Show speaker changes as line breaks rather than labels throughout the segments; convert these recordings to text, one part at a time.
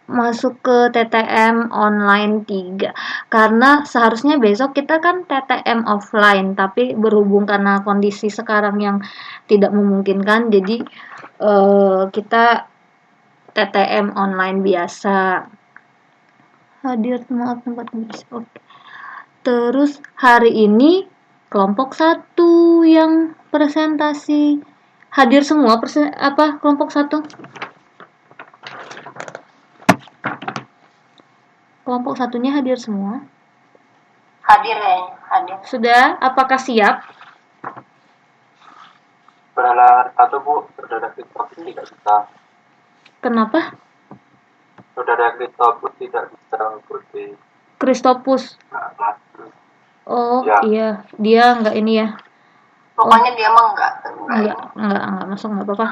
masuk ke TTM online 3 karena seharusnya besok kita kan TTM offline tapi berhubung karena kondisi sekarang yang tidak memungkinkan jadi kita TTM online biasa. Hadir semua tempat bisa. Oke. Terus hari ini kelompok 1 yang presentasi. Hadir semua kelompok 1? Kelompok satunya hadir semua?
Hadir ya, hadir.
Sudah, apakah siap?
Berhalangan satu Bu, saudara Christopus tidak bisa.
Kenapa?
Saudara Christopus tidak bisa mengikuti.
Christopus. Oh
Ya.
iya, dia nggak ini ya.
Pokoknya dia mah
Nggak masuk, nggak apa-apa.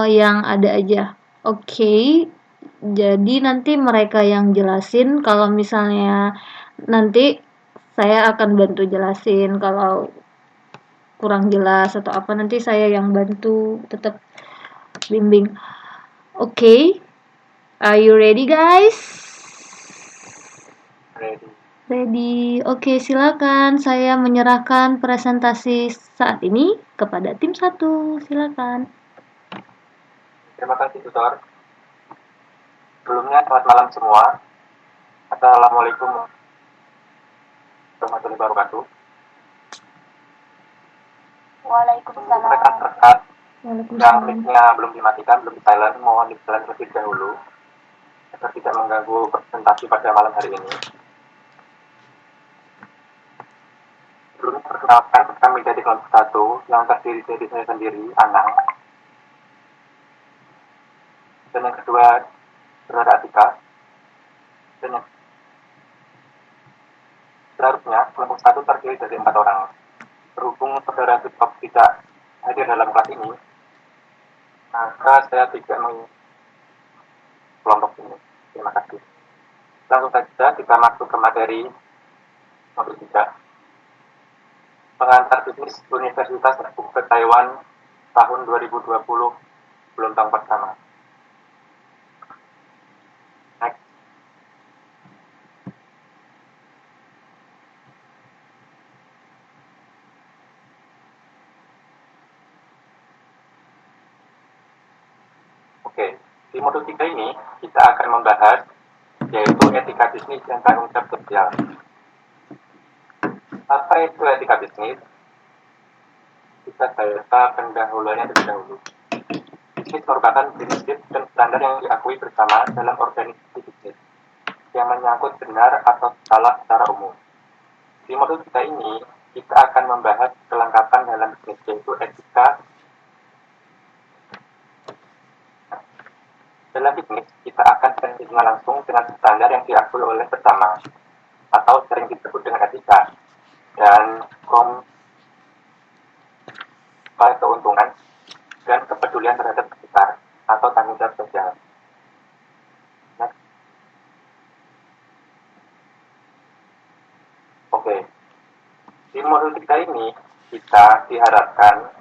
Yang ada aja. Oke. Jadi nanti mereka yang jelasin kalau misalnya nanti saya akan bantu jelasin kalau kurang jelas atau apa nanti saya yang bantu tetap bimbing. Oke. Are you ready guys? Ready. Oke, silakan saya menyerahkan presentasi saat ini kepada tim 1. Silakan.
Terima kasih tutor. Sebelumnya selamat malam semua. Assalamualaikum warahmatullahi wabarakatuh.
Waalaikumsalam.
Rekan-rekan yang mic-nya belum dimatikan, belum silent, mohon di silent terlebih dahulu agar tidak mengganggu presentasi pada malam hari ini. Sebelumnya perkenalkan kami dari kelompok 1 yang terdiri dari saya sendiri, Anang. Dan yang kedua, saudara Atika. Dan yang seharusnya kelompok 1 terdiri dari 4 orang. Berhubung saudara Atika tidak hadir dalam kelas ini, maka saya tidak mengikuti kelompok ini. Terima kasih. Langsung saja kita masuk ke materi modul 3. Pengantar bisnis Universitas Terbuka Taiwan tahun 2020 gelombang pertama. Next. Oke, di modul 3 ini kita akan membahas yaitu etika bisnis dan tanggung jawab sosial. Apa itu etika bisnis? Kita baca pendahuluannya terlebih dahulu. Bisnis merupakan prinsip dan standar yang diakui bersama dalam organisasi bisnis yang menyangkut benar atau salah secara umum. Di modul kita ini, kita akan membahas kelengkapan dalam bisnis yaitu etika. Dalam bisnis, kita akan bersinggungan langsung dengan standar yang diakui oleh bersama atau sering disebut dengan etika dan keuntungan dan kepedulian terhadap sekitar atau tanggung jawab sosial. Next. Oke. Di modul 3 ini kita diharapkan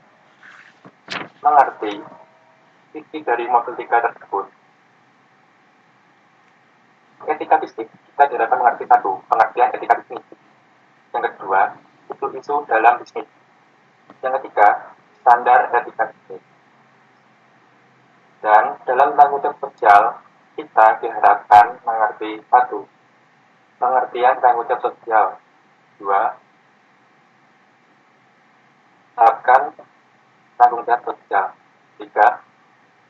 mengerti isi dari modul 3 tersebut. Etika bisnis, kita diharapkan mengerti satu, pengertian etika bisnis. Yang kedua, isu-isu dalam bisnis. Yang ketiga, standar etika bisnis. Dan dalam tanggung jawab sosial, kita diharapkan mengerti satu, pengertian tanggung jawab sosial. Dua, terapkan tanggung jawab sosial. Tiga,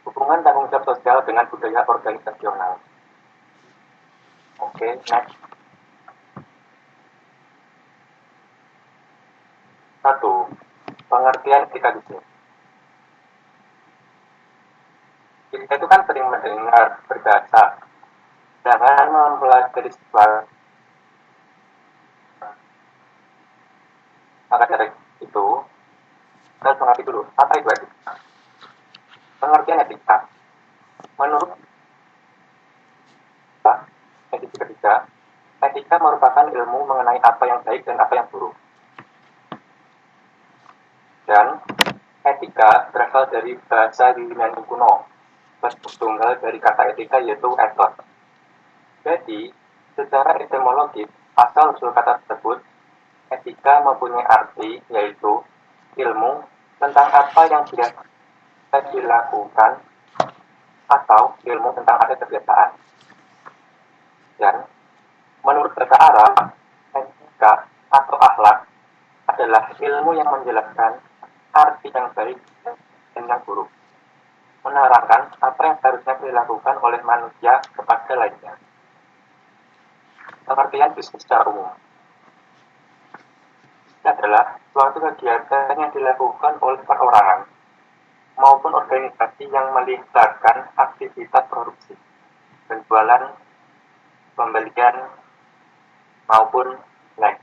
hubungan tanggung jawab sosial dengan budaya organisasional. Oke, next. Satu, pengertian etika bisnis. Kita itu kan sering mendengar berbahasa, jangan mempelajari sesuatu. Maka dari itu, kita harus mengerti dulu, apa itu etika? Pengertian etika. Menurut edisi ketiga, etika merupakan ilmu mengenai apa yang baik dan apa yang buruk. Dan etika berasal dari bahasa Yunani kuno. Bentuk tunggal dari kata etika yaitu ethos. Jadi, secara etimologis, asal-usul kata tersebut, etika mempunyai arti, yaitu ilmu tentang apa yang biasa dilakukan atau ilmu tentang ada kebiasaan. Dan menurut bahasa Arab, etika atau akhlak adalah ilmu yang menjelaskan arti yang baik dan yang buruk, menerangkan apa yang seharusnya dilakukan oleh manusia kepada lainnya. Pengertian bisnis secara umum adalah suatu kegiatan yang dilakukan oleh perorangan maupun organisasi yang melibatkan aktivitas produksi, penjualan, pembelian, maupun lain.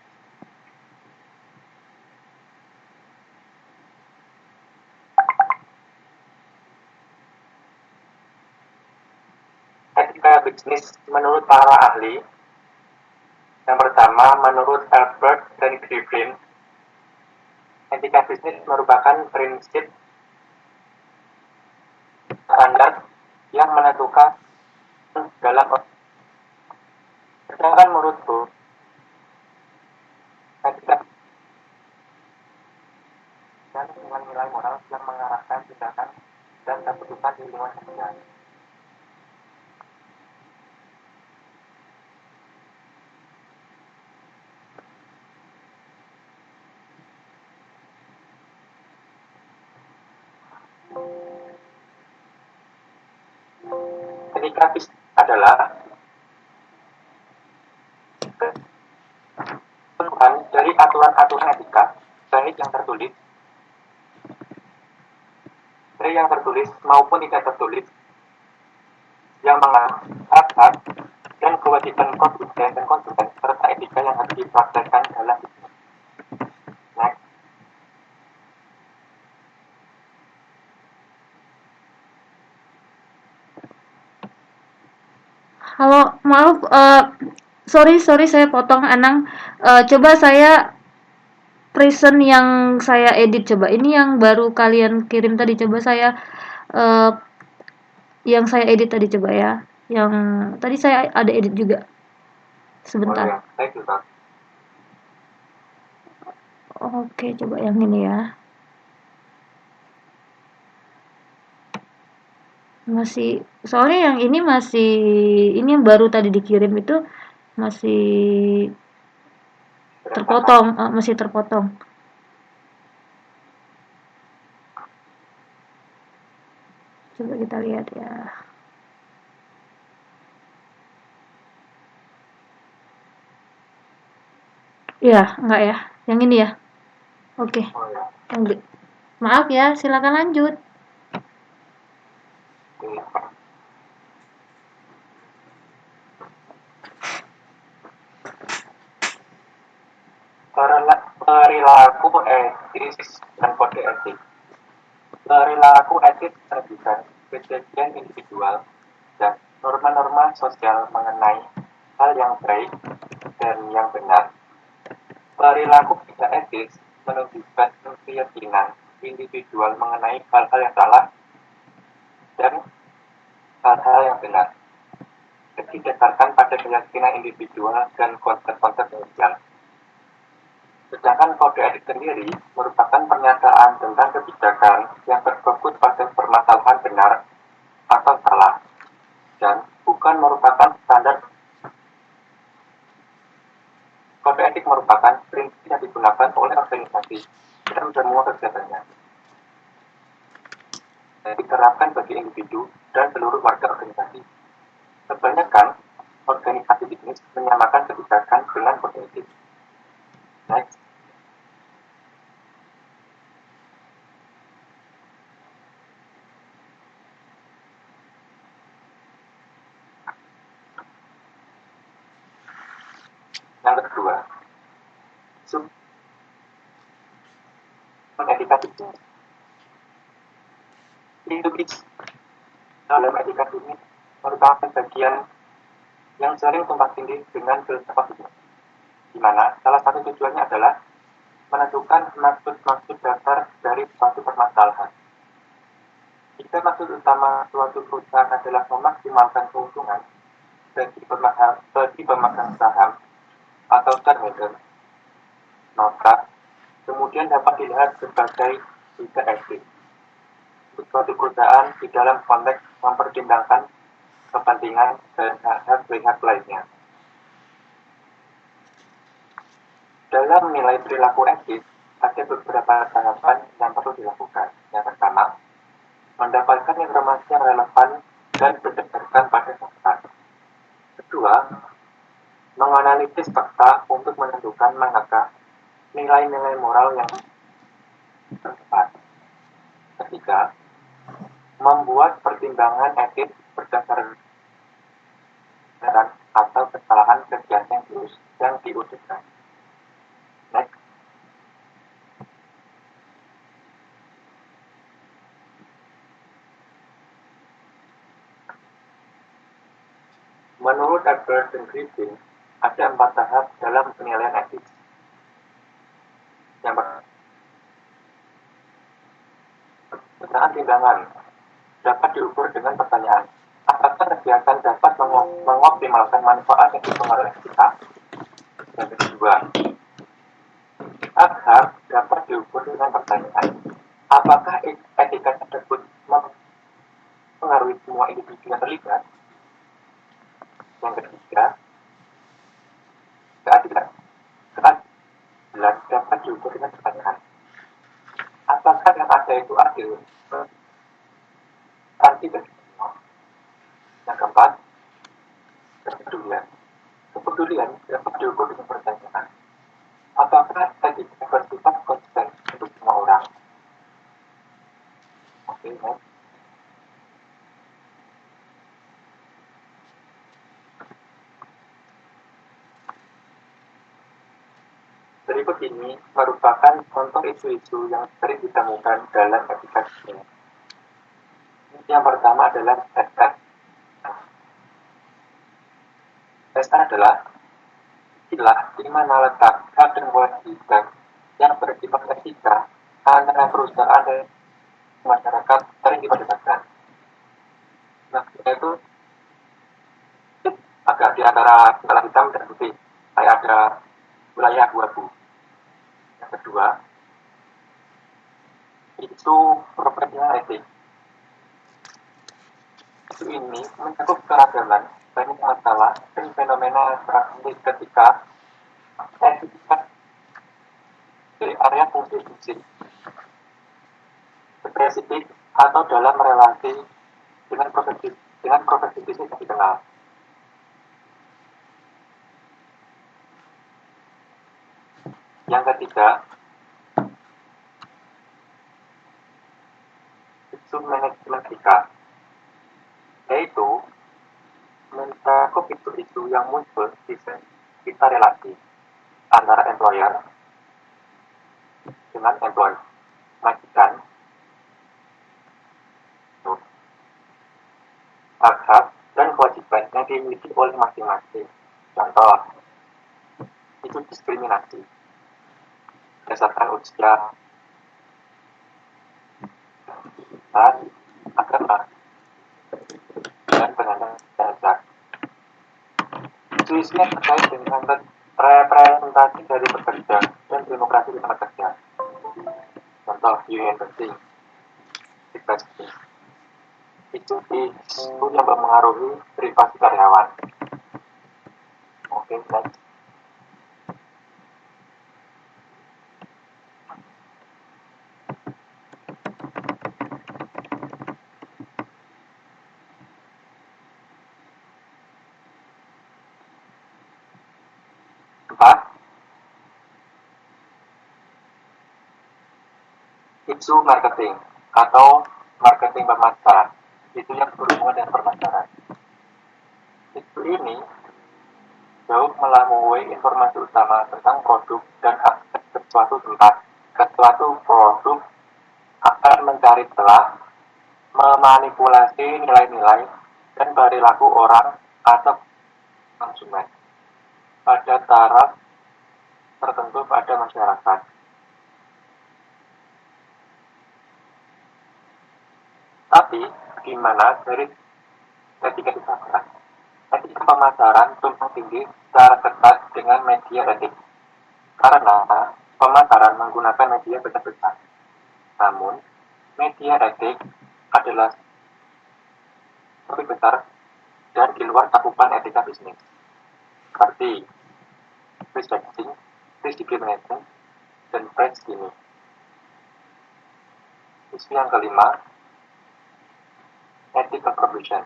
Etika bisnis menurut para ahli, yang pertama menurut Albert dan Griffin, etika bisnis merupakan prinsip standar yang menentukan dalam. Sedangkan menurutku, etika dan dengan nilai moral yang mengarahkan tindakan dan keputusan di lingkungan sosial. Etika bisnis adalah keseluruhan dari aturan-aturan etika, baik yang tertulis maupun tidak tertulis, yang mengatur hak-hak dan kewajiban konsumen serta etika yang harus dipraktekkan dalam bisnis. Next.
Halo, maaf, sorry saya potong Anang. Coba saya present yang saya edit coba. Ini yang baru kalian kirim tadi, coba saya eh, yang saya edit tadi coba ya. Yang tadi saya ada edit juga. Sebentar.
Ya, saya juga.
Oke, coba yang ini ya. Masih, soalnya yang ini masih, ini yang baru tadi dikirim itu masih terpotong, masih terpotong. Coba kita lihat ya. Ya, enggak ya. Yang ini ya. Oke.
Oh ya.
Maaf ya, silakan lanjut.
Oke. Perilaku etis dan kode etik. Perilaku etis menunjukkan kejadian individual dan norma-norma sosial mengenai hal yang baik dan yang benar. Perilaku tidak etis menunjukkan keyakinan individual mengenai hal-hal yang salah dan hal-hal yang benar. Didasarkan pada keyakinan individual dan konsep-konsep sosial. Sedangkan kode etik sendiri merupakan pernyataan tentang kebijakan yang berfokus pada permasalahan benar atau salah, dan bukan merupakan standar. Kode etik merupakan prinsip yang digunakan oleh organisasi dalam semua kegiatannya, dan diterapkan bagi individu dan seluruh warga organisasi. Kebanyakan organisasi bisnis menyamakan kebijakan dengan kode etik. Next. Yang kedua, etika bisnis. Indukis dalam etika bisnis merupakan bagian yang sering tumpang tindih dengan filsafat bisnis, di mana salah satu tujuannya adalah menentukan maksud-maksud dasar dari suatu permasalahan. Jika maksud utama suatu perusahaan adalah memaksimalkan keuntungan bagi pemegang saham atau shareholder, maka kemudian dapat dilihat sebagai juga etik untuk suatu perusahaan di dalam konteks mempertimbangkan kepentingan dan hak-hak pihak lainnya. Dalam menilai perilaku etis, ada beberapa tahapan yang perlu dilakukan. Yang pertama, mendapatkan informasi yang relevan dan berdasarkan pada fakta. Kedua, menganalisis fakta untuk menentukan manakah nilai-nilai moral yang tepat. Ketiga, membuat pertimbangan etis berdasarkan atau kesalahan kegiatan yang diwujudkan. Next. Menurut Edward dan Griffin, ada 4 tahap dalam penilaian etis. Yang pertama, timbangan dapat diukur dengan pertanyaan, apakah kegiatan dapat mengoptimalkan manfaat yang dipengaruhi kita? Yang kedua, hak dapat diukur dengan pertanyaan, apakah etika tersebut mempengaruhi semua individu yang terlibat? Yang ketiga, keadilan dapat diukur dengan pertanyaan, apakah yang ada itu adil? Arti bagi semua. Yang keempat, kepedulian dapat diukur dengan pertanyaan, apakah etika bersifat konsisten untuk semua orang? Oke, next. Berikut ini merupakan contoh isu-isu yang sering ditemukan dalam etika dunia. Yang pertama adalah SR. SR adalah istilah di mana letak hak dan kewajiban yang bersifat etika antara perusahaan dan masyarakat sering diperdebatkan. Nah, itu agak di antara antara hitam dan putih, kayak ada wilayah abu-abu. Yang kedua, itu profesional etik. Isu ini mencakup keragaman banyak masalah dan fenomena praktis ketika etika dari area fungsi spesifik atau dalam relasi dengan profesi bisnis yang dikenal. Yang ketiga, isu manajemen etika, yaitu mencakup isu-isu yang muncul di sekitar relasi antara employer dengan employee, majikan, hak-hak dan kewajiban yang dimiliki oleh masing-masing. Contoh, itu diskriminasi berdasarkan usia, agama, dan penandaan dasar. Isu-isu yang terkait dengan representasi dari pekerja dan demokrasi di tempat kerja. Contoh, union busting, itu isu yang mempengaruhi privasi karyawan. Oke, next. Empat, isu marketing atau marketing pemasaran. Itu yang berhubungan dengan pemasaran. Isu ini jauh melampaui informasi utama tentang produk dan aspek suatu produk akan mencari celah, memanipulasi nilai-nilai dan perilaku orang atau konsumen pada taraf tertentu pada masyarakat. Tapi, di mana dari etika disahkan? Etika pemasaran tumpang tindih secara ketat dengan media etik. Karena pemasaran menggunakan media besar-besar. Namun, media etik adalah lebih besar dan di luar cakupan etika bisnis. Seperti risk taking, risk discrimination, dan price skimming. Isu yang kelima, ethical provision.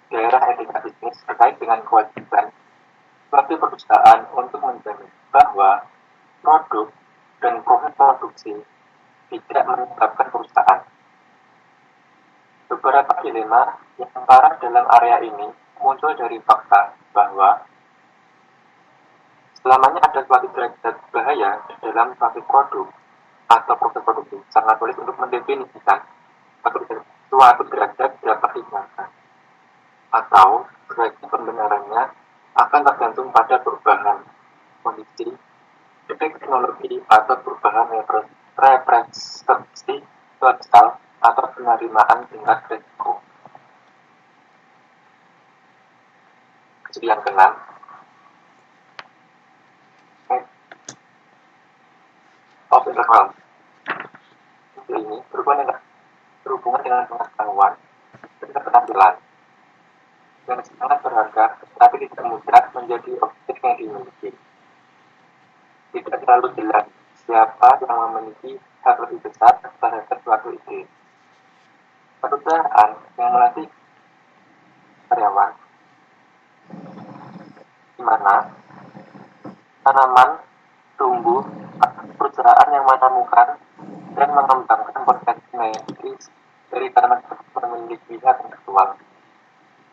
Daerah etika bisnis terkait dengan kewajiban suatu perusahaan untuk menjamin bahwa produk dan proses produksi tidak menyebabkan kerusakan. Beberapa dilema yang parah dalam area ini muncul dari fakta bahwa selamanya ada suatu derajat bahaya dalam suatu produk atau proses produksi, sangat sulit untuk mendefinisikan suatu derajat dapat digunakan atau derajat pembenarannya akan tergantung pada perubahan kondisi, efek teknologi atau perubahan representasi sosial atau penerimaan tingkat risiko. Jadi yang keenam, of interval. Ini berhubungan dengan pengetahuan dan keterampilan yang sangat berharga, tapi tidak mudah menjadi objek yang dimiliki. Tidak terlalu jelas siapa yang memiliki hak lebih besar terhadap suatu ide. Perusahaan yang melatih karyawan, di mana tanaman tumbuh, perusahaan yang menemukan dan mengembangkan potensi medis dari tanaman tersebut memiliki hak intelektual.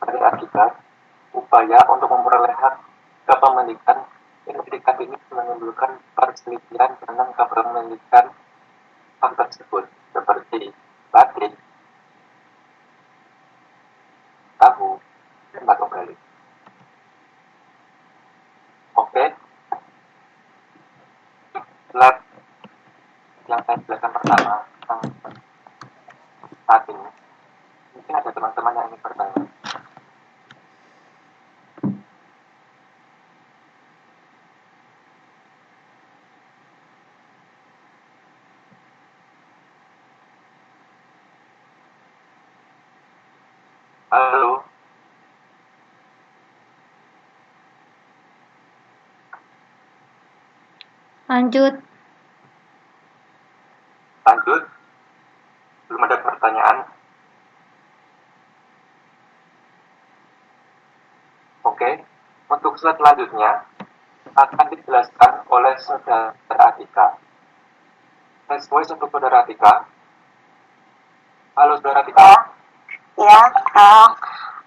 Dari akibat, upaya untuk memperoleh hak kepemilikan sertifikat ini menimbulkan perselisihan tentang kepemilikan hak tersebut, seperti batik, tahu, dan batu gali. Oke, slide yang saya jelaskan pertama tentang saat ini. Mungkin ada teman-teman yang ingin bertanya. Halo,
Lanjut.
lanjut. Belum ada pertanyaan. Oke, untuk slide selanjutnya akan dijelaskan oleh saudara Atika. Let's voice untuk saudara Atika. Halo saudara Atika.
Ya, halo.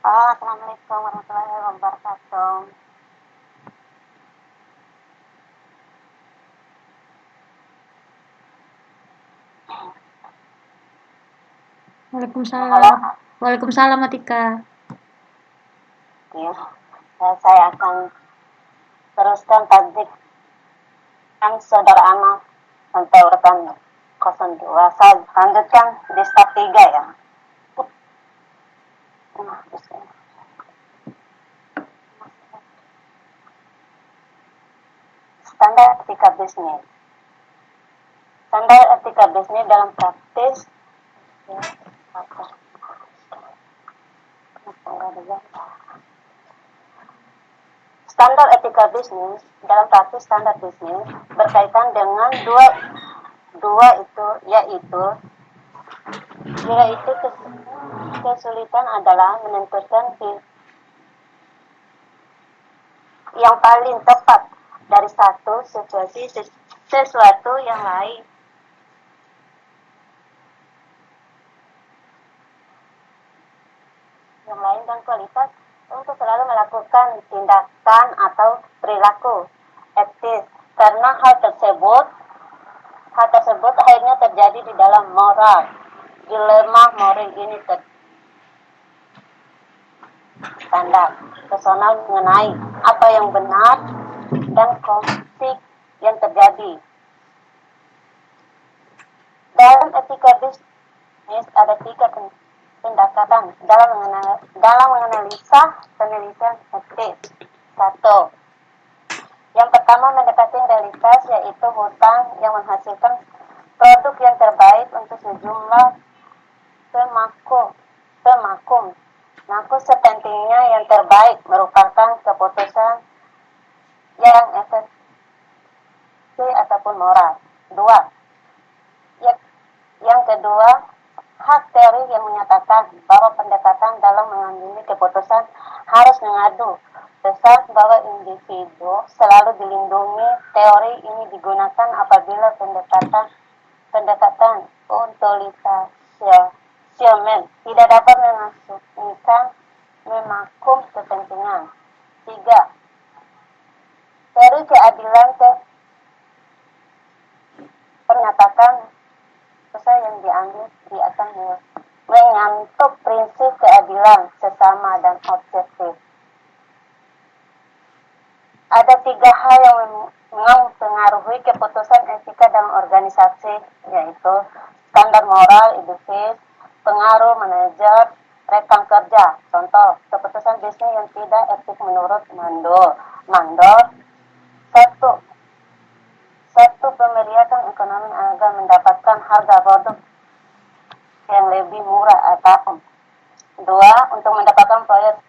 Assalamualaikum warahmatullahi wabarakatuh.
Waalaikumsalam.
Halo.
Waalaikumsalam Atika.
Ya, saya akan teruskan tadi yang saudara Ana sampai urutan 02. Saya lanjutkan di step 3 ya. Standar etika bisnis. Standar etika bisnis dalam praktis Standar etika bisnis dalam praktis standar bisnis berkaitan dengan dua itu yaitu kesulitan adalah menentukan yang paling tepat dari satu situasi sesuatu yang lain. Dan kualitas untuk selalu melakukan tindakan atau perilaku etis karena hal tersebut akhirnya terjadi di dalam moral. Dilema moral ini standar personal mengenai apa yang benar dan konflik yang terjadi. Dalam etika bisnis ada 3 pendekatan dalam menganalisa penelitian etis. 1. Yang pertama, mendekati realitas, yaitu hutang yang menghasilkan produk yang terbaik untuk sejumlah pemakum. Namun sepentingnya yang terbaik merupakan keputusan yang efektif ataupun moral. 2. Yang kedua, hak teori yang menyatakan bahwa pendekatan dalam mengambil keputusan harus mengadu pesan bahwa individu selalu dilindungi. Teori ini digunakan apabila pendekatan otoritarianisme tidak dapat memakum kepentingan. 3. Teori keadilan menyatakan keputusan yang diambil akan menyangkut prinsip keadilan sesama dan objektif. Ada 3 hal yang mempengaruhi keputusan etika dalam organisasi, yaitu standar moral, etis, pengaruh manajer, rekan kerja. Contoh, keputusan bisnis yang tidak etik menurut Mandor. Satu, pemeriatan ekonomi agar mendapatkan harga produk yang lebih murah atau 2, untuk mendapatkan proyek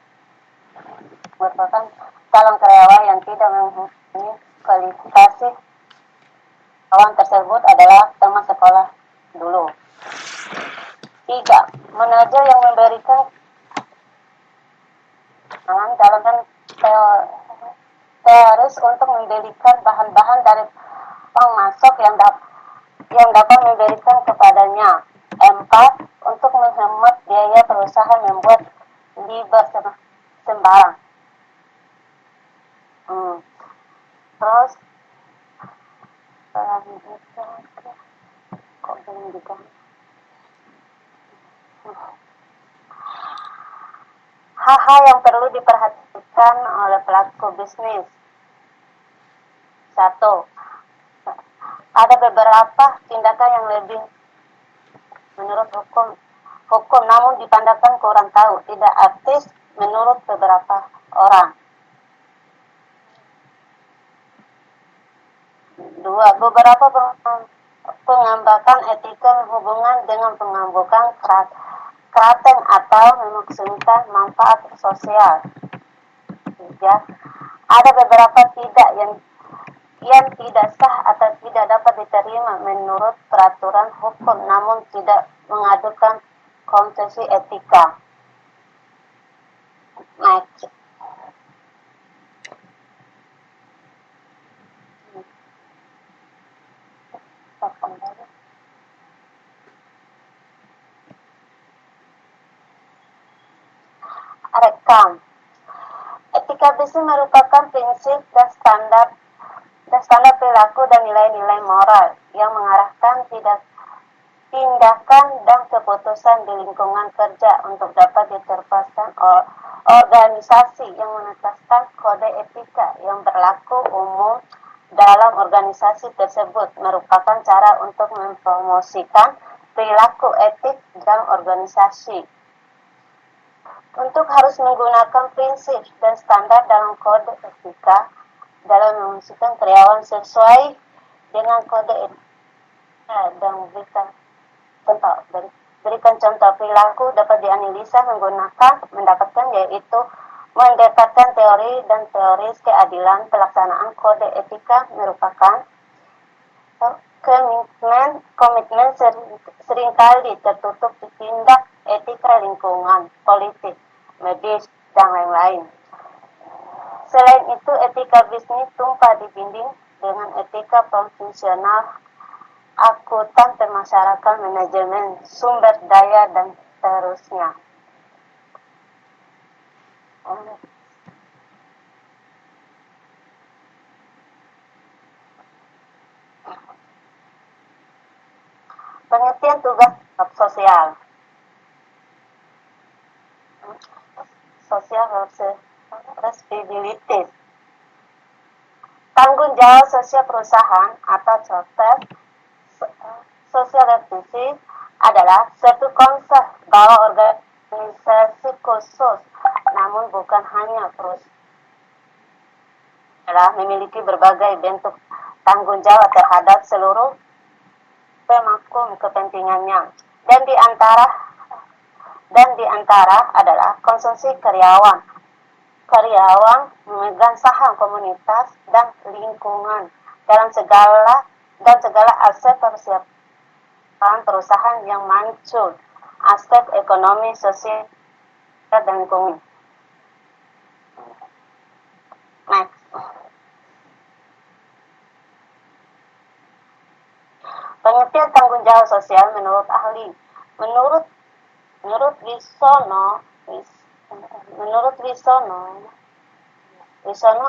merupakan calon karyawan yang tidak mempunyai kualifikasi. Kawan tersebut adalah teman sekolah dulu. 3. Manajer yang memberikan dalam teoris untuk memberikan bahan-bahan dari pengmasok yang dapat memberikan kepadanya. 4. Untuk menghemat biaya perusahaan membuat liber sembarang. Terus hal-hal yang perlu diperhatikan oleh pelaku bisnis. 1. Ada beberapa tindakan yang lebih menurut hukum namun dipandangkan kurang tahu, tidak etis menurut beberapa orang. 2. Beberapa pengambakan etika hubungan dengan pengambukan keraten atau memaksudkan manfaat sosial. 3. Ada beberapa yang tidak sah atau tidak dapat diterima menurut peraturan hukum namun tidak mengadukan konsesi etika. Next. Rekam. Etika bisnis merupakan prinsip dan standar perilaku dan nilai-nilai moral yang mengarahkan tindakan dan keputusan di lingkungan kerja untuk dapat diterapkan organisasi yang menetapkan kode etika yang berlaku umum dalam organisasi tersebut merupakan cara untuk mempromosikan perilaku etik dalam organisasi. Untuk harus menggunakan prinsip dan standar dalam kode etika dalam mempromosikan karyawan sesuai dengan kode etika dan berikan contoh perilaku dapat dianalisa mendapatkan yaitu mendekatkan teori dan teoris keadilan. Pelaksanaan kode etika merupakan komitmen seringkali tertutup di tindak etika lingkungan, politik, medis, dan lain-lain. Selain itu, etika bisnis tumpah dibinding dengan etika profesional, akuntan, pemasarakatan, manajemen, sumber daya, dan seterusnya. Pengertian tugas sosial. Social responsibility. Tanggung jawab sosial perusahaan atau social responsibility adalah suatu konsep bahwa organisasi khusus, namun bukan hanya perusahaan memiliki berbagai bentuk tanggung jawab terhadap seluruh pemangku kepentingannya, dan di antara adalah konsumsi karyawan. Karyawan memegang saham komunitas dan lingkungan dalam segala aspek persiapan perusahaan yang muncul, aspek ekonomi, sosial, dan lingkungan. Next. Pengertian tanggung jawab sosial menurut ahli. Menurut Wisono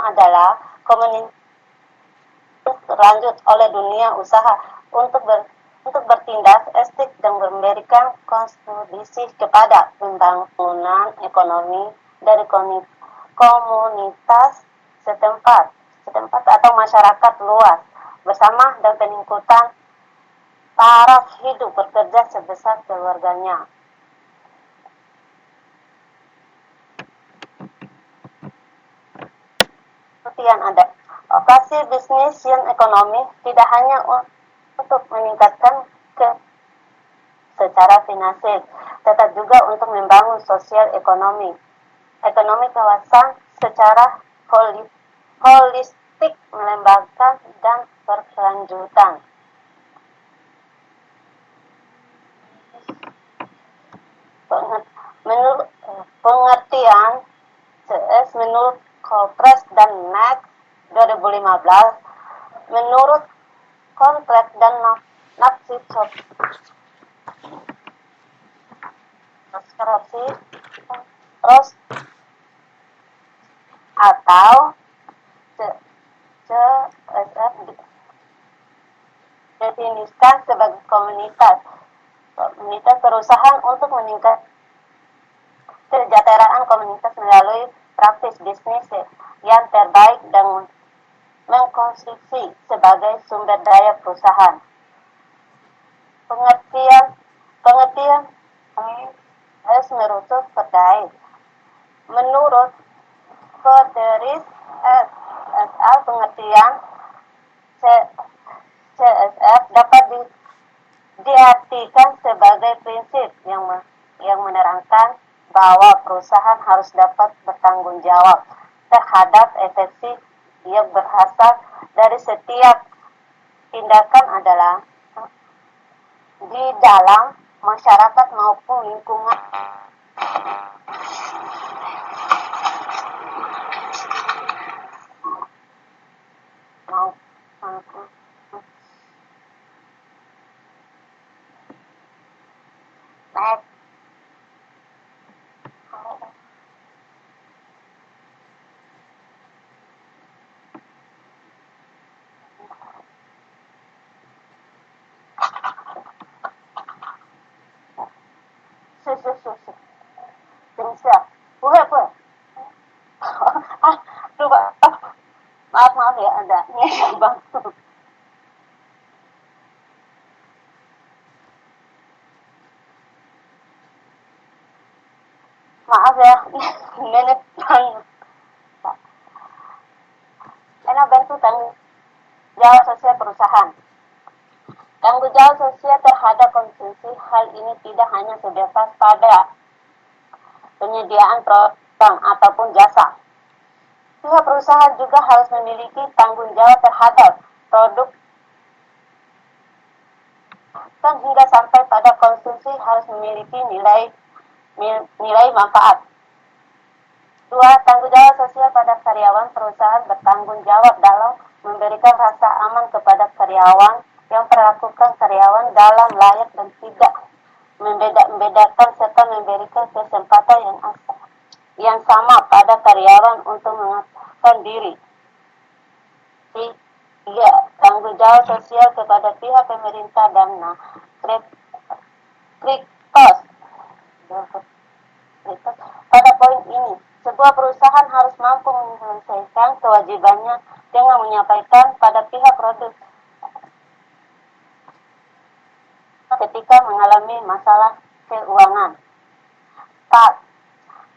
adalah komunitas lanjut oleh dunia usaha untuk bertindak etik dan memberikan kontribusi kepada pembangunan ekonomi dari komunitas setempat atau masyarakat luas bersama dan peningkatan taraf hidup bekerja sebesar keluarganya. Kemudian ada operasi bisnis yang ekonomi tidak hanya untuk meningkatkan secara finansial, tetapi juga untuk membangun sosial ekonomi kawasan secara holistik, melembagkan dan berkelanjutan. Menurut pengertian CS menurut Kopres dan Max 2015, menurut kontrak dan nafsi korupsi terus atau CSF definisikan sebagai komunitas perusahaan untuk meningkatkan kesejahteraan komunitas melalui praktis bisnis yang terbaik dan mengkonsumsi sebagai sumber daya perusahaan. Pengertian harus merujuk terkait. Menurut Frederick S. pengertian CSF dapat diartikan sebagai prinsip yang menerangkan bahwa perusahaan harus dapat bertanggung jawab terhadap efek yang berasal dari setiap tindakan adalah di dalam masyarakat maupun lingkungan. Maaf ya, ada bang. Maaf ya, menit banget. Karena bantu tanggung jawab sosial perusahaan. Tanggung jawab sosial terhadap konsumsi, hal ini tidak hanya sebatas pada penyediaan program ataupun jasa. Pihak perusahaan juga harus memiliki tanggung jawab terhadap produk dan hingga sampai pada konsumsi harus memiliki nilai manfaat. 2. Tanggung jawab sosial pada karyawan. Perusahaan bertanggung jawab dalam memberikan rasa aman kepada karyawan yang memperlakukan karyawan dalam layak dan tidak membedakan serta memberikan kesempatan yang sama pada karyawan untuk mengatakan diri. 3. Tanggung jawab sosial kepada pihak pemerintah dan kriptos. Pada poin ini, sebuah perusahaan harus mampu menyelesaikan kewajibannya dengan menyampaikan pada pihak produk ketika mengalami masalah keuangan. Tak,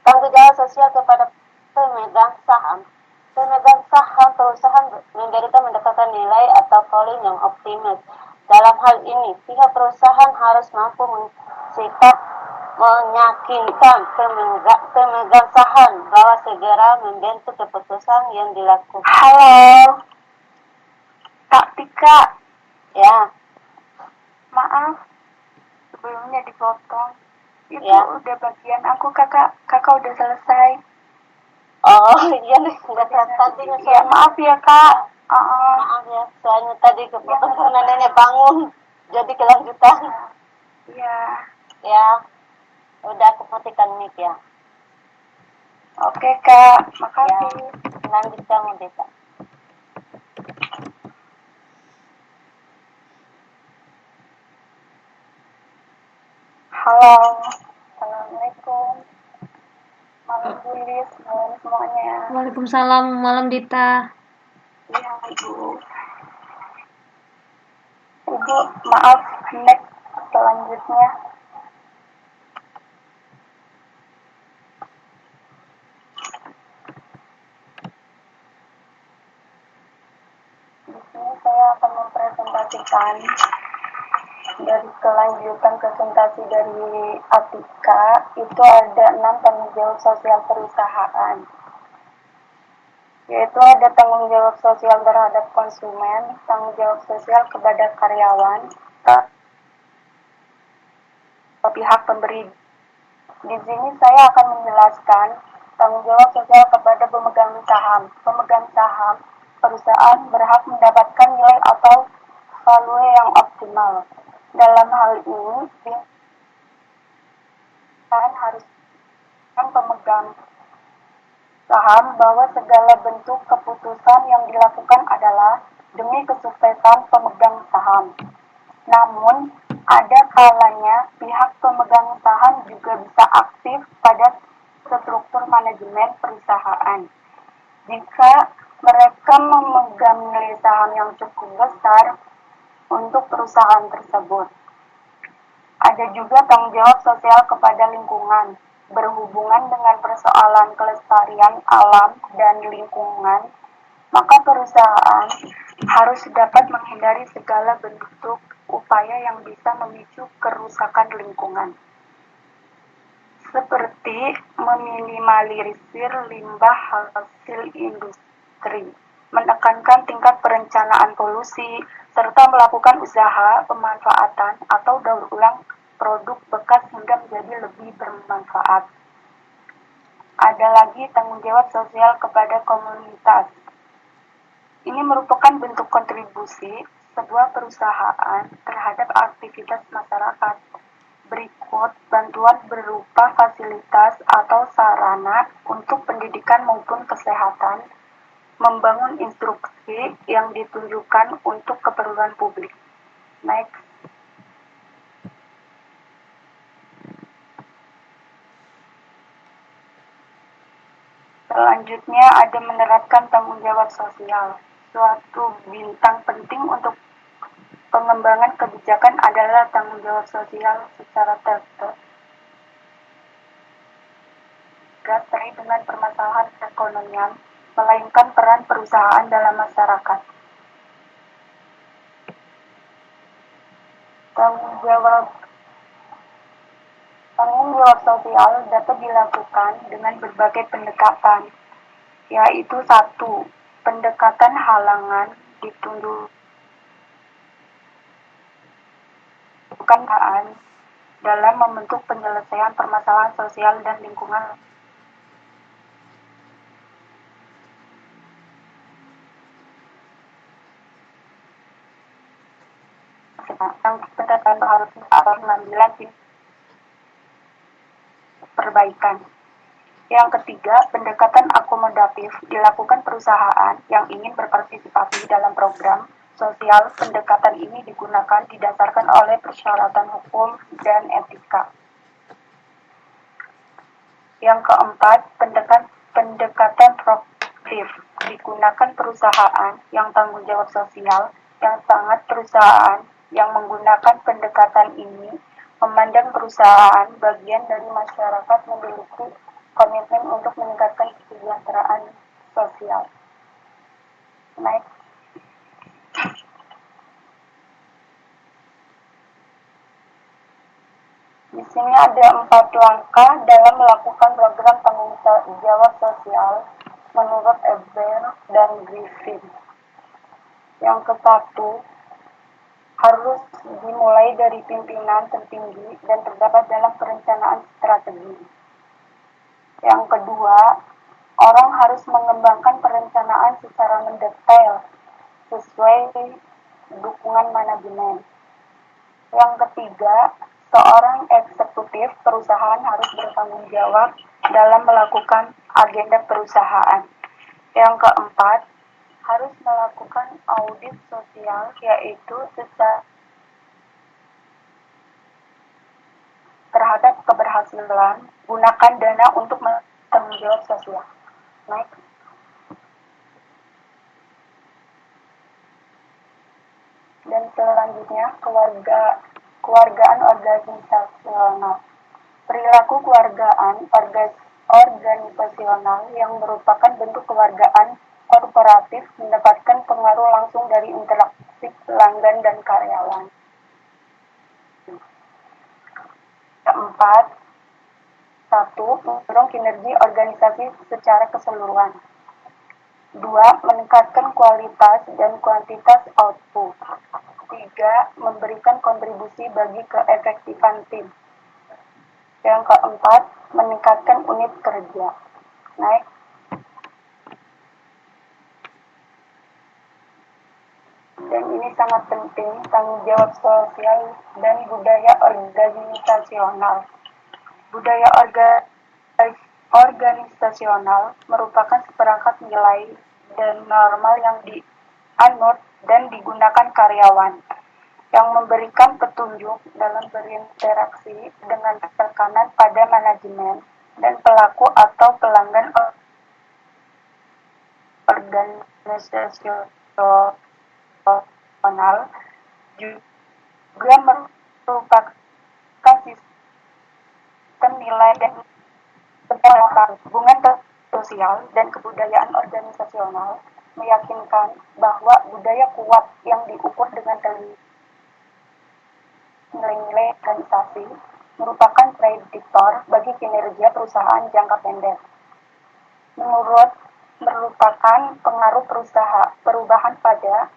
tanggung jawab sosial kepada pemegang saham. Pemegang saham perusahaan mendapatkan nilai atau polling yang optimis. Dalam hal ini, pihak perusahaan harus mampu sikap meyakinkan pemegang saham bahwa segera membentuk keputusan yang dilakukan.
Halo, Kak Tika.
Ya,
Maaf, sebelumnya dipotong. Itu
Ya.
udah bagian aku, kakak udah selesai.
oh iya nih, nggak tadi
Ya maaf ya kak.
Maaf ya, soalnya tadi kepotong karena nenek bangun, jadi kelanjutan.
Iya.
Ya, udah aku matikan mic ya.
Oke kak, makasih.
Lanjut kamu Desa.
Halo, assalamualaikum. Malam Bulis, malam semuanya.
Waalaikumsalam, malam Dita.
Iya ibu. Ibu, maaf, next selanjutnya. Di sini saya akan mempresentasikan dari kelanjutan presentasi dari Atika. Itu ada 6 tanggung jawab sosial perusahaan, yaitu ada tanggung jawab sosial terhadap konsumen, tanggung jawab sosial kepada karyawan, pihak pemberi. Di sini saya akan menjelaskan tanggung jawab sosial kepada pemegang saham. Pemegang saham perusahaan berhak mendapatkan nilai atau value yang optimal. Dalam hal ini, perusahaan harus pemegang saham bahwa segala bentuk keputusan yang dilakukan adalah demi kesuksesan pemegang saham. Namun, ada kalanya pihak pemegang saham juga bisa aktif pada struktur manajemen perusahaan. Jika mereka memegang nilai saham yang cukup besar untuk perusahaan tersebut. Ada juga tanggung jawab sosial kepada lingkungan. Berhubungan dengan persoalan kelestarian alam dan lingkungan, maka perusahaan harus dapat menghindari segala bentuk upaya yang bisa memicu kerusakan lingkungan, seperti meminimalisir limbah hasil industri, menekankan tingkat perencanaan polusi, serta melakukan usaha pemanfaatan atau daur ulang produk bekas hingga menjadi lebih bermanfaat. Ada lagi tanggung jawab sosial kepada komunitas. Ini merupakan bentuk kontribusi sebuah perusahaan terhadap aktivitas masyarakat. Berikut bantuan berupa fasilitas atau sarana untuk pendidikan maupun kesehatan, membangun instruksi yang ditunjukkan untuk keperluan publik. Next. Selanjutnya ada menerapkan tanggung jawab sosial. Suatu bintang penting untuk pengembangan kebijakan adalah tanggung jawab sosial secara terkait dengan permasalahan perekonomian, melainkan peran perusahaan dalam masyarakat. Tanggung jawab sosial dapat dilakukan dengan berbagai pendekatan, yaitu 1. Pendekatan halangan ditunjukkan dalam membentuk penyelesaian permasalahan sosial dan lingkungan. Yang pendekatan harus pengambilan perbaikan. Yang ketiga, pendekatan akomodatif dilakukan perusahaan yang ingin berpartisipasi dalam program sosial. Pendekatan ini digunakan didasarkan oleh persyaratan hukum dan etika. Yang keempat, pendekatan proaktif digunakan perusahaan yang tanggung jawab sosial. Yang sangat perusahaan yang menggunakan pendekatan ini memandang perusahaan bagian dari masyarakat memiliki komitmen untuk meningkatkan kesejahteraan sosial. Next. Di sini ada 4 langkah dalam melakukan program tanggung jawab sosial menurut Eber dan Griffin. Yang ke-1, harus dimulai dari pimpinan tertinggi dan terdapat dalam perencanaan strategi. Yang kedua, orang harus mengembangkan perencanaan secara mendetail sesuai dukungan manajemen. Yang ketiga, seorang eksekutif perusahaan harus bertanggung jawab dalam melakukan agenda perusahaan. Yang keempat, harus melakukan audit sosial, yaitu secara terhadap keberhasilan gunakan dana untuk bertanggung jawab sosial. Next. Dan selanjutnya, keluargaan organisasional. Perilaku keluargaan organisasional yang merupakan bentuk keluargaan korporatif mendapatkan pengaruh langsung dari interaksi pelanggan dan karyawan. Keempat, 1. Mendorong kinerja organisasi secara keseluruhan. 2. Meningkatkan kualitas dan kuantitas output. 3. Memberikan kontribusi bagi keefektifan tim. Yang keempat, meningkatkan unit kerja. Next. Dan ini sangat penting, tanggung jawab sosial dan budaya organisasional. Budaya organisasional merupakan seperangkat nilai dan normal yang dianut dan digunakan karyawan, yang memberikan petunjuk dalam berinteraksi dengan tekanan pada manajemen dan pelaku atau pelanggan organisasional juga merupakan sistem nilai dan hubungan sosial dan kebudayaan organisasional meyakinkan bahwa budaya kuat yang diukur dengan nilai-nilai organisasi merupakan prediktor bagi kinerja perusahaan jangka pendek. Merupakan pengaruh perubahan pada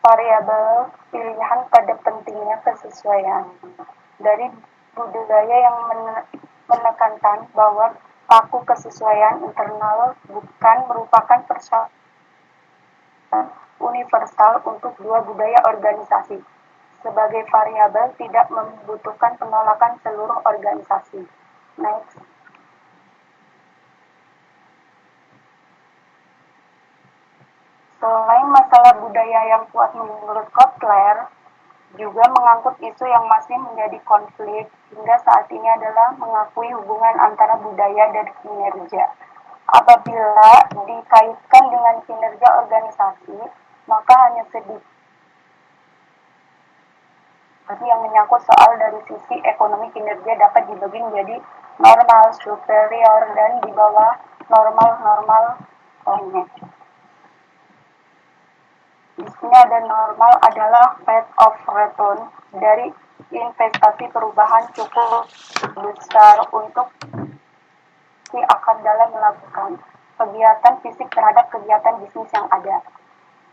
variabel pilihan pada pentingnya kesesuaian. Dari budaya yang menekankan bahwa paku kesesuaian internal bukan merupakan persyaratan universal untuk dua budaya organisasi. Sebagai variabel tidak membutuhkan penolakan seluruh organisasi. Next. Selain masalah budaya yang kuat menurut Kotler, juga mengangkut isu yang masih menjadi konflik hingga saat ini adalah mengakui hubungan antara budaya dan kinerja. Apabila dikaitkan dengan kinerja organisasi, maka hanya sedikit yang menyangkut soal dari sisi ekonomi kinerja dapat dibagi menjadi normal, superior, dan di bawah normal lainnya. Di sini ada normal adalah rate of return dari investasi perubahan cukup besar untuk akan dalam melakukan kegiatan fisik terhadap kegiatan bisnis yang ada.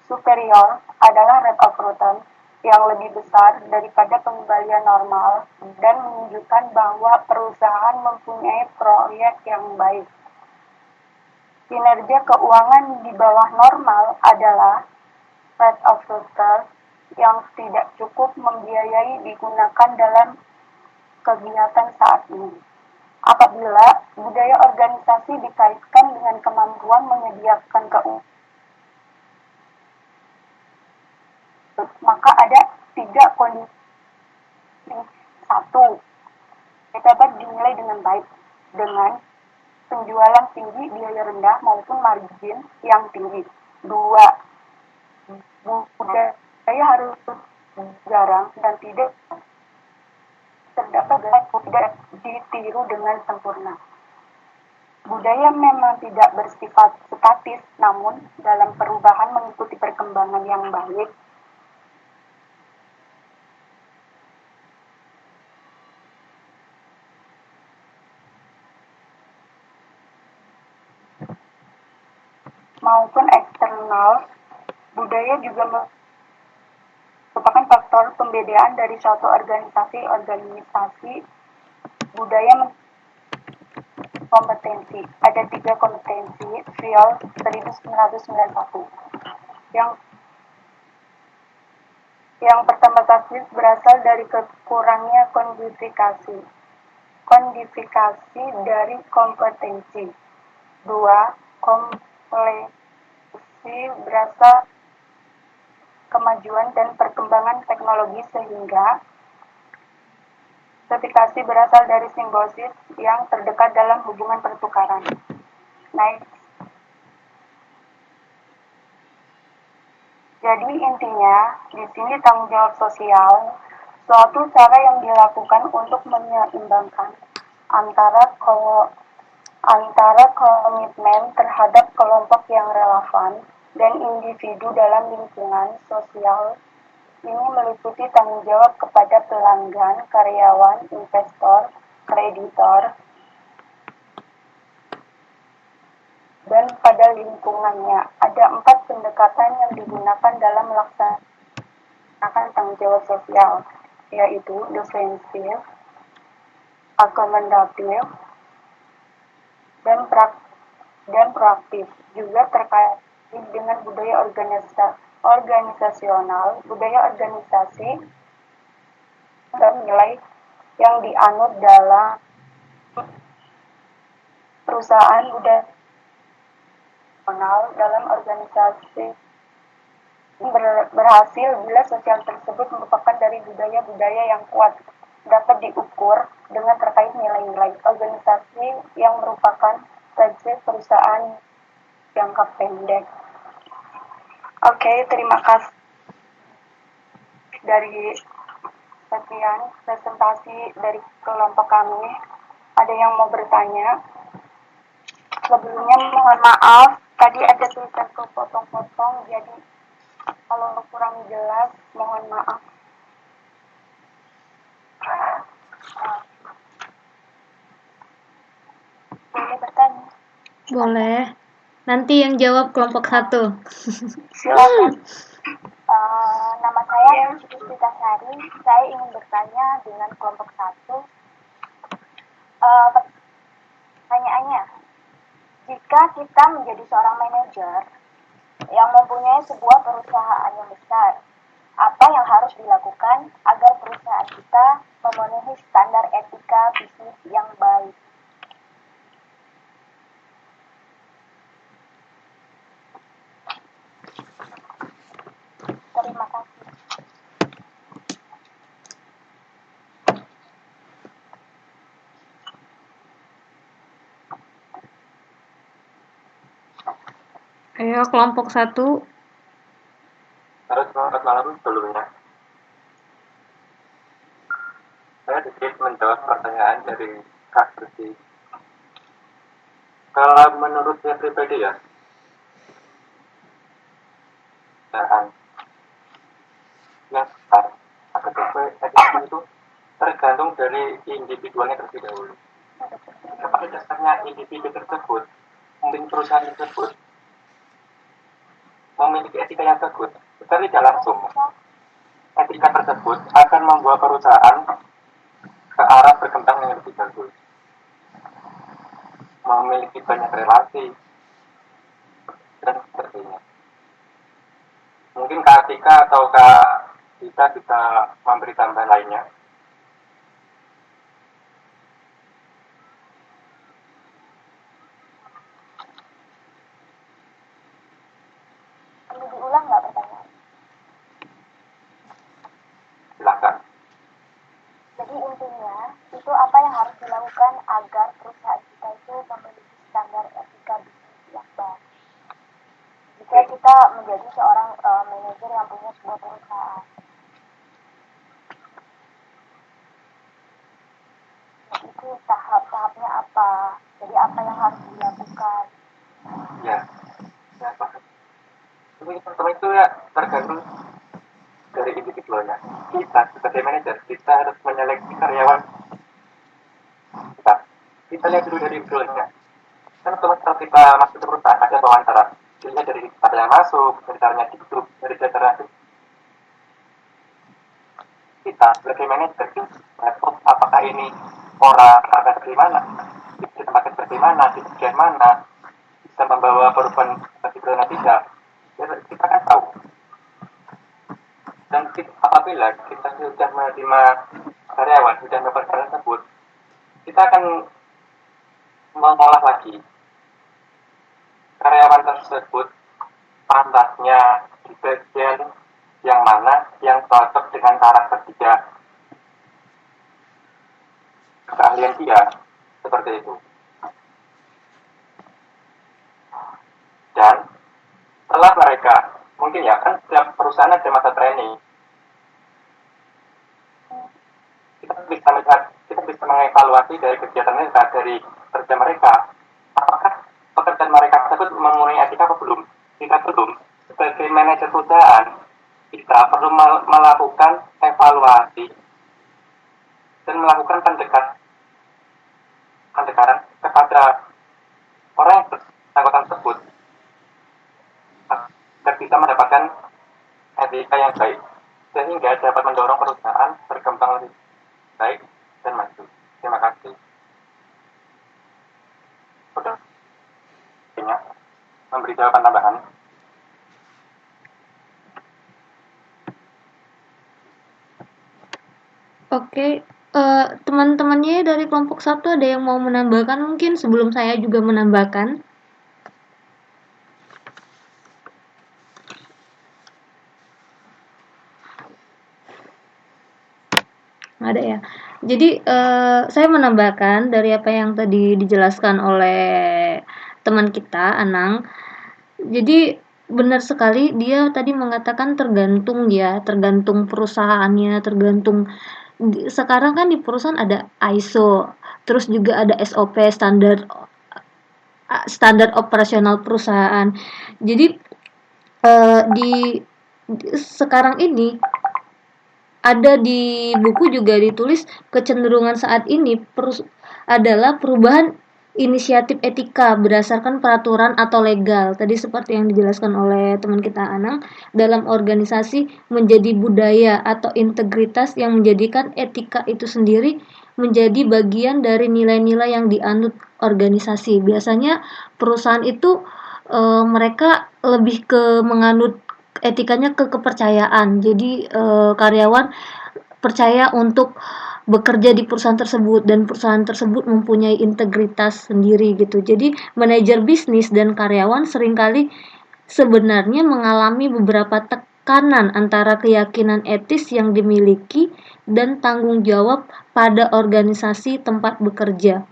Superior adalah rate of return yang lebih besar daripada pengembalian normal dan menunjukkan bahwa perusahaan mempunyai proyek yang baik. Kinerja keuangan di bawah normal adalah rate of return yang tidak cukup membiayai digunakan dalam kegiatan saat ini. Apabila budaya organisasi dikaitkan dengan kemampuan menyediakan keuangan, maka ada 3 kondisi. 1. Dapat dinilai dengan baik dengan penjualan tinggi, biaya rendah maupun margin yang tinggi. 2. Budaya Budaya harus jarang dan tidak terdapat tidak ditiru dengan sempurna. Budaya memang tidak bersifat statis, namun dalam perubahan mengikuti perkembangan yang baik. Maupun eksternal, budaya juga merupakan faktor pembedaan dari suatu organisasi. Budaya kompetensi. Ada 3 kompetensi, Friol 1991. Yang pertama tadi berasal dari kekurangnya kodifikasi dari kompetensi. 2. Kompleksi berasal kemajuan dan perkembangan teknologi sehingga kodifikasi berasal dari simbiosis yang terdekat dalam hubungan pertukaran. Jadi intinya di sini tanggung jawab sosial suatu cara yang dilakukan untuk menyeimbangkan antara komitmen terhadap kelompok yang relevan dan individu dalam lingkungan sosial. Ini meliputi tanggung jawab kepada pelanggan, karyawan, investor, kreditor, dan pada lingkungannya. Ada 4 pendekatan yang digunakan dalam melaksanakan tanggung jawab sosial, yaitu defensif, akomodatif, dan proaktif. Juga terkait dengan budaya organisasional, budaya organisasi dan nilai yang dianut dalam perusahaan budaya dalam organisasi berhasil bila sosial tersebut merupakan dari budaya-budaya yang kuat dapat diukur dengan terkait nilai-nilai organisasi yang merupakan strategi perusahaan jangka pendek. Oke, terima kasih dari sekian presentasi dari kelompok kami. Ada yang mau bertanya? Sebelumnya mohon maaf, tadi ada tulisan kepotong-potong, jadi kalau kurang jelas mohon maaf. Boleh bertanya?
Boleh. Nanti yang jawab kelompok 1.
Silakan. Nama saya Siti Sari. Saya ingin bertanya dengan kelompok 1. Pertanyaannya, jika kita menjadi seorang manajer yang mempunyai sebuah perusahaan yang besar, apa yang harus dilakukan agar perusahaan kita memenuhi standar etika bisnis yang baik? Terima kasih.
Ayo kelompok 1.
Selamat malam sebelumnya. Saya sedikit menjawab pertanyaan dari Kak Susi. Kalau menurut saya pribadi ya, yang besar akan sesuai etika itu tergantung dari individualnya terlebih dahulu. Pada dasarnya individu tersebut, mungkin perusahaan tersebut memiliki etika yang bagus, secara tidak langsung etika tersebut akan membawa perusahaan ke arah berkembang yang lebih bagus, memiliki banyak relasi dan sebagainya. Mungkin Kak Atika atau Kak Dita bisa memberi tambahan lainnya.
Perlu diulang nggak pertanyaan?
Silakan.
Jadi intinya, itu apa yang harus dilakukan agar perusahaan kita itu memiliki standar etika bisnis yang baik. Jika kita menjadi seorang manajer yang punya sebuah perusahaan. Itu tahap-tahapnya apa? Jadi apa yang harus dilakukan?
Ya, ya Pak. Teman-teman itu ya tergantung dari individualnya. Kita sebagai manajer, kita harus menyeleksi karyawan kita. Kita lihat dulu dari individualnya. Kan otomatis kalau kita masuk ke perusahaan ada wawancara. Dilihat dari cara yang masuk, dari caranya di grup, dari cara kita sebagai manajer apakah ini orang akan dari mana, di tempat seperti mana, di bagian mana, bisa membawa perubahan bagi brand tidak, ya, kita kan tahu. Dan apabila kita sudah menerima karyawan, sudah melakukan hal tersebut, kita akan mengolah lagi karyawan tersebut pantasnya di bagian yang mana yang cocok dengan karakter dia, keahlian dia, seperti itu. Dan setelah mereka, mungkin ya kan setiap perusahaan ada masa training, kita bisa mengevaluasi dari kegiatan mereka, dari kerja mereka, apakah pekerjaan mereka tersebut memenuhi etika atau belum. Jika belum, sebagai manajer perusahaan, kita perlu melakukan evaluasi dan melakukan pendekatan kepada orang yang bersangkutan tersebut agar bisa mendapatkan etika yang baik, sehingga dapat mendorong perusahaan berkembang lebih baik dan maju. Terima kasih. Sudah memberi jawaban tambahan.
Oke, teman-temannya dari kelompok 1 ada yang mau menambahkan mungkin sebelum saya juga menambahkan? Ada ya. Jadi saya menambahkan dari apa yang tadi dijelaskan oleh teman kita Anang. Jadi benar sekali dia tadi mengatakan tergantung perusahaannya, tergantung sekarang kan di perusahaan ada ISO, terus juga ada SOP, standar operasional perusahaan. Jadi sekarang ini ada di buku juga ditulis kecenderungan saat ini adalah perubahan inisiatif etika berdasarkan peraturan atau legal. Tadi seperti yang dijelaskan oleh teman kita Anang, dalam organisasi menjadi budaya atau integritas yang menjadikan etika itu sendiri menjadi bagian dari nilai-nilai yang dianut organisasi. Biasanya perusahaan itu mereka lebih ke menganut etikanya ke kepercayaan. Jadi karyawan percaya untuk bekerja di perusahaan tersebut dan perusahaan tersebut mempunyai integritas sendiri gitu. Jadi manajer bisnis dan karyawan seringkali sebenarnya mengalami beberapa tekanan antara keyakinan etis yang dimiliki dan tanggung jawab pada organisasi tempat bekerja.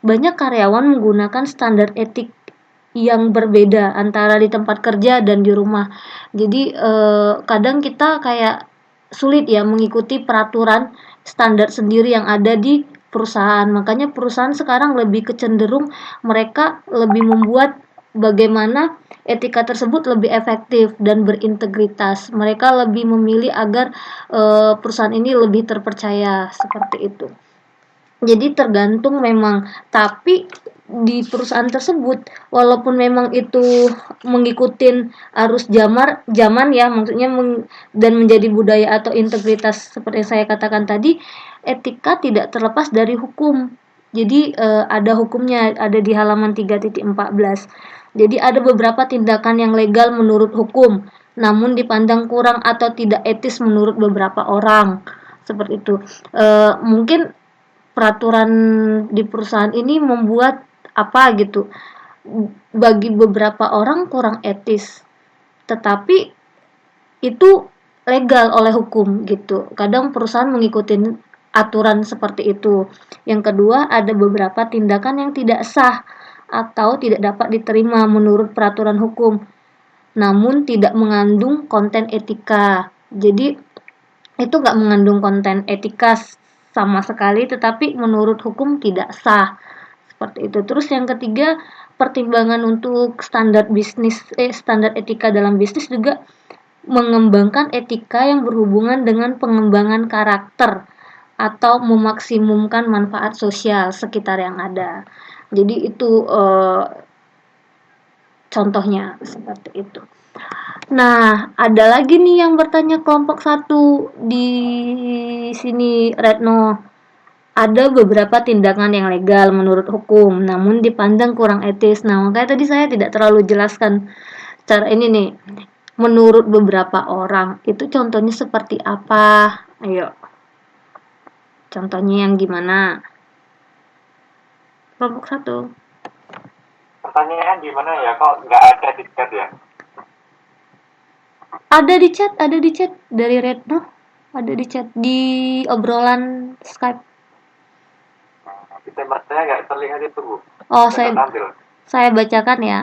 Banyak karyawan menggunakan standar etik yang berbeda antara di tempat kerja dan di rumah. Jadi kadang kita kayak sulit ya mengikuti peraturan standar sendiri yang ada di perusahaan. Makanya perusahaan sekarang lebih kecenderung mereka lebih membuat bagaimana etika tersebut lebih efektif dan berintegritas. Mereka lebih memilih agar perusahaan ini lebih terpercaya seperti itu. Jadi tergantung memang, tapi di perusahaan tersebut walaupun memang itu mengikuti arus zaman ya, maksudnya dan menjadi budaya atau integritas seperti yang saya katakan tadi, etika tidak terlepas dari hukum. Jadi ada hukumnya, ada di halaman 3.14. Jadi ada beberapa tindakan yang legal menurut hukum, namun dipandang kurang atau tidak etis menurut beberapa orang. Seperti itu. Mungkin peraturan di perusahaan ini membuat apa gitu bagi beberapa orang kurang etis, tetapi itu legal oleh hukum gitu. Kadang perusahaan mengikuti aturan seperti itu. Yang kedua, ada beberapa tindakan yang tidak sah atau tidak dapat diterima menurut peraturan hukum. namun tidak mengandung konten etika. Jadi itu nggak mengandung konten etika sama sekali, tetapi menurut hukum tidak sah. Seperti itu. Terus yang ketiga, pertimbangan untuk standar etika dalam bisnis juga mengembangkan etika yang berhubungan dengan pengembangan karakter atau memaksimumkan manfaat sosial sekitar yang ada. Jadi itu contohnya seperti itu. Nah, ada lagi nih yang bertanya kelompok satu di sini, Retno. Ada beberapa tindakan yang legal menurut hukum, namun dipandang kurang etis. Nah, makanya tadi saya tidak terlalu jelaskan secara ini nih. Menurut beberapa orang, itu contohnya seperti apa? Ayo, contohnya yang gimana? Kelompok satu.
Pertanyaan gimana ya? Kok nggak ada di chat ya?
Ada di chat dari Retno. Ada di chat di obrolan Skype.
Di tempatnya nggak terlihat itu, Bu.
Oh,
Nggak tampil.
saya bacakan ya.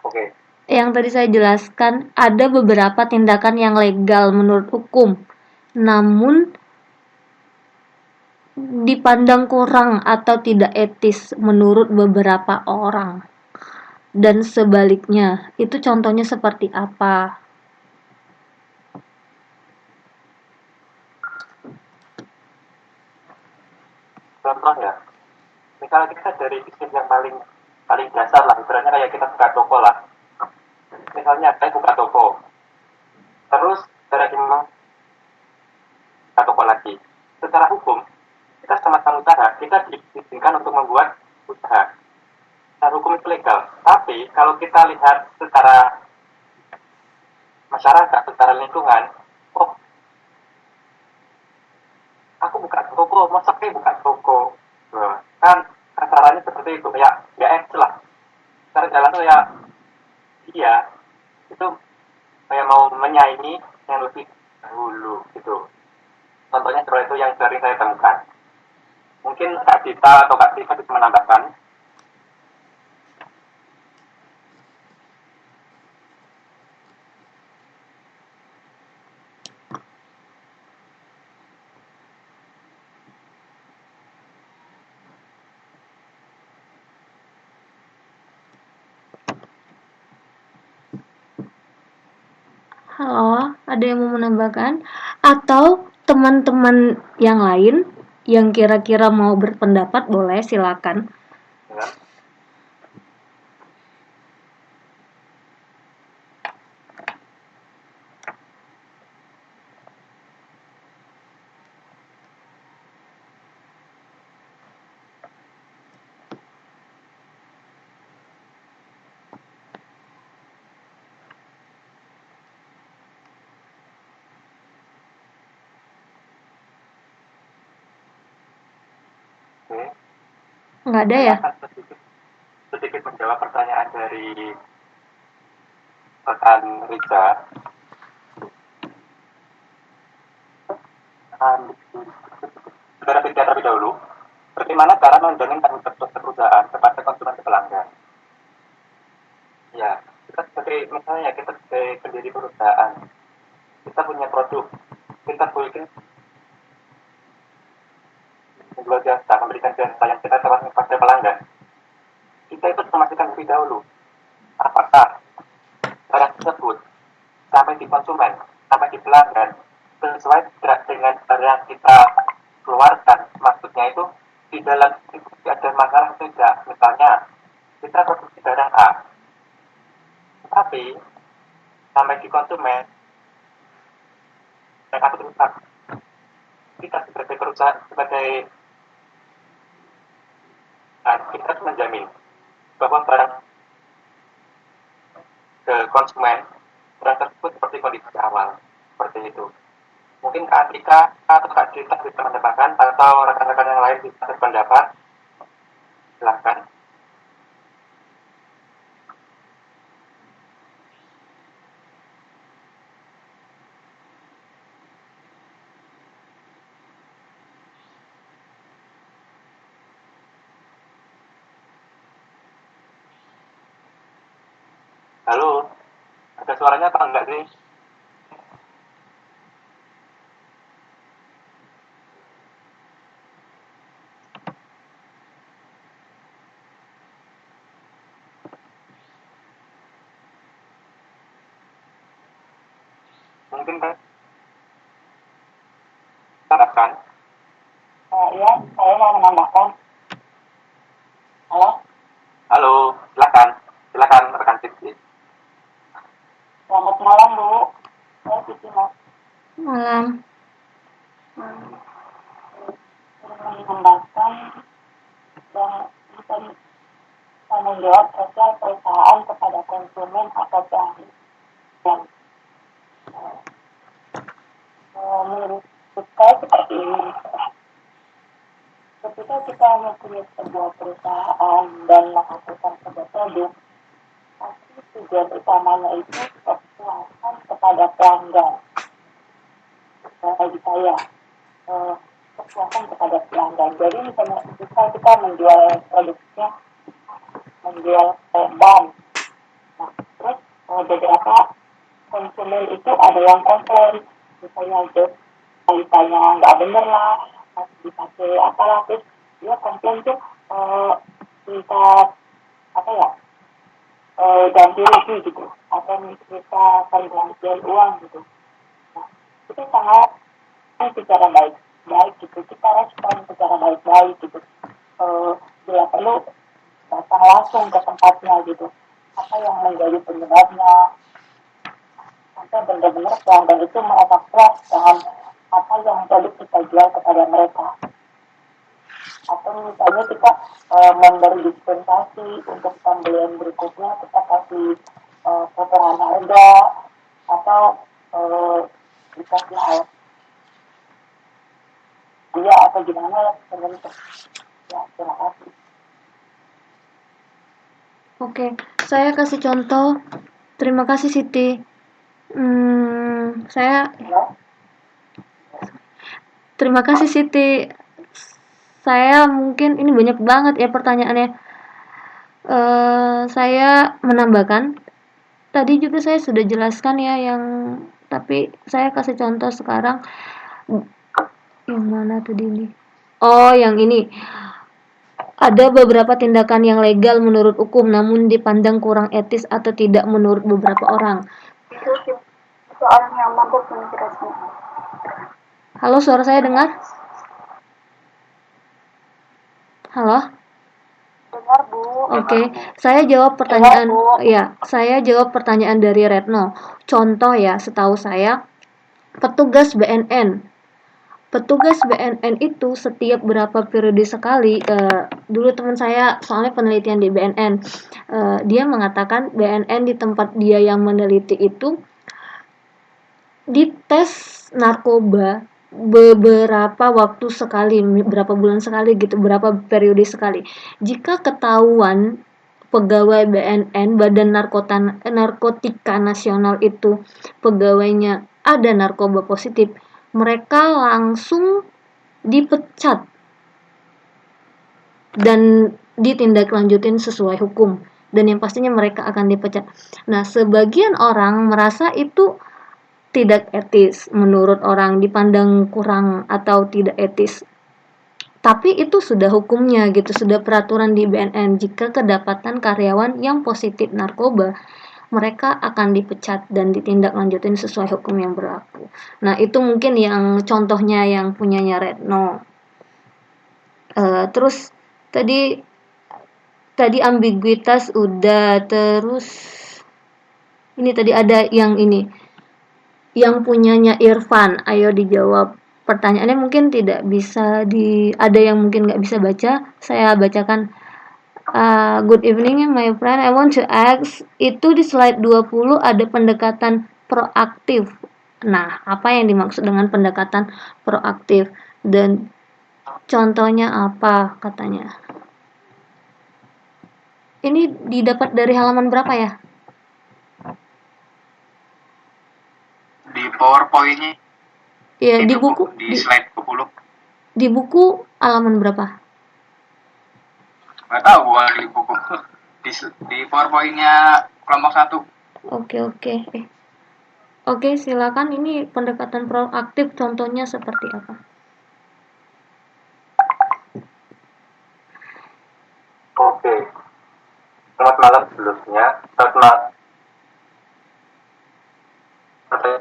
Oke.
Yang tadi saya jelaskan, ada beberapa tindakan yang legal menurut hukum, namun dipandang kurang atau tidak etis menurut beberapa orang. Dan sebaliknya, itu contohnya seperti apa?
Contoh ya. Misalnya kita dari bisnis yang paling dasar lah, ibaratnya kayak kita buka toko lah. Misalnya saya buka toko, terus dari memang buka toko lagi. Secara hukum, kita sama-sama usaha, kita diizinkan untuk membuat usaha. Secara hukum itu legal. Tapi kalau kita lihat secara masyarakat, secara lingkungan, oh aku buka toko, masa saya buka toko? Nah, kan kasarannya seperti itu, ya X lah. Cara jalan tuh ya, iya, itu kayak mau menyaingi yang lebih dahulu gitu. Contohnya seperti itu yang sering saya temukan. Mungkin Kak Dita atau Kak Tika bisa menambahkan.
Halo, ada yang mau menambahkan? Atau teman-teman yang lain yang kira-kira mau berpendapat, boleh silakan.
Ya. Oke.
Nggak ada
Saya
ya?
akan sedikit menjawab pertanyaan dari rekan Riza. Saudara pikir terlebih dahulu, bagaimana cara menjamin tanggung jawab perusahaan kepada konsumen pelanggan? Ya, kita sebagai misalnya kita sebagai pendiri perusahaan, kita punya produk, kita bikin menjual jasa, memberikan jasa yang kita tawarkan kepada pelanggan. Kita itu memastikan lebih dahulu apakah barang tersebut sampai di konsumen, sampai di pelanggan, sesuai tidak dengan barang yang kita keluarkan. Maksudnya itu di dalam itu ada masalah tidak. Misalnya kita produksi barang A, tapi sampai di konsumen yang aku rusak. Kita sebagai perusahaan, sebagai kita harus menjamin bahwa barang ke konsumen barang tersebut seperti kondisi awal, seperti itu. Mungkin Kak Atika atau Kak Dita bisa menambahkan atau rekan-rekan yang lain bisa berpendapat, silahkan. Halo, suaranya atau enggak sih? Mungkin kan?
Ya, saya mau menambahkan. Halo,
Halo, silakan. Silakan rekan Siti.
selamat malam Bu. Saya Siti Mas.
Malam.
Menambahkan yang bukan tanggung jawab sosial perusahaan kepada konsumen atau pelanggan. Dan menurut saya seperti ini. Ketika kita mempunyai sebuah perusahaan dan menghasilkan sebuah produk, pasti tujuan utamanya itu kepuasan kepada pelanggan. Bagi saya, kepuasan kepada pelanggan. Jadi misalnya kita menjual produknya, menjual ban. Nah, terus beberapa konsumen itu ada yang komplain, misalnya ditanya nggak bener lah, masih dipakai apalah, terus dia komplain tuh minta apa ya, ganti rugi gitu, atau minta pergantian uang gitu. Nah, itu sangat secara baik gitu, kita respon secara baik-baik gitu. Bila perlu datang langsung ke tempatnya gitu, apa yang menjadi penyebabnya, sampai benar-benar pelanggan itu merasa puas dengan apa yang produk kita jual kepada mereka. Atau misalnya kita memberi dispensasi untuk pembelian berikutnya, kita kasih potongan harga atau dikasih hal dia atau gimana tergantung. Ya, terima kasih.
Oke, saya kasih contoh. Terima kasih Siti. Saya
Ya.
terima kasih Siti. Saya mungkin ini banyak banget ya pertanyaannya. Saya menambahkan. Tadi juga saya sudah jelaskan ya tapi saya kasih contoh sekarang. Yang mana tadi ini? Oh, yang ini. Ada beberapa tindakan yang legal menurut hukum namun dipandang kurang etis atau tidak menurut beberapa orang.
Itu seorang yang mampu menjelaskan.
Halo, suara saya dengar? Halo?
Dengar Bu.
Oke, saya jawab pertanyaan saya jawab pertanyaan dari Retno. Contoh ya, setahu saya petugas BNN. Petugas BNN itu setiap berapa periode sekali, dulu teman saya soalnya penelitian di BNN, dia mengatakan BNN di tempat dia yang meneliti itu dites narkoba beberapa waktu sekali, berapa bulan sekali gitu, berapa periode sekali. Jika ketahuan pegawai BNN, Badan Narkotika Nasional itu pegawainya ada narkoba positif, mereka langsung dipecat dan ditindaklanjutin sesuai hukum, dan yang pastinya mereka akan dipecat. Nah, sebagian orang merasa itu tidak etis, menurut orang dipandang kurang atau tidak etis. Tapi itu sudah hukumnya gitu, sudah peraturan di BNN. Jika kedapatan karyawan yang positif narkoba, mereka akan dipecat dan ditindaklanjutin sesuai hukum yang berlaku. Nah, itu mungkin yang contohnya yang punyanya Retno. Terus tadi ambiguitas udah, terus ini tadi ada yang ini, yang punyanya Irfan. Ayo dijawab. Pertanyaannya mungkin tidak bisa ada yang mungkin nggak bisa baca. Saya bacakan. Good evening my friend, I want to ask, itu di slide 20 ada pendekatan proaktif. Nah, apa yang dimaksud dengan pendekatan proaktif? Dan contohnya apa katanya? Ini didapat dari halaman berapa ya?
Di PowerPoint-nya.
Ya, di buku.
Di slide 20.
Di buku halaman berapa?
Nggak tahu gua di buku. Di PowerPoint-nya kelompok 1.
Oke, oke. Oke, silakan. Ini pendekatan proaktif contohnya seperti apa?
Oke, selamat malam sebelumnya. Selamat malam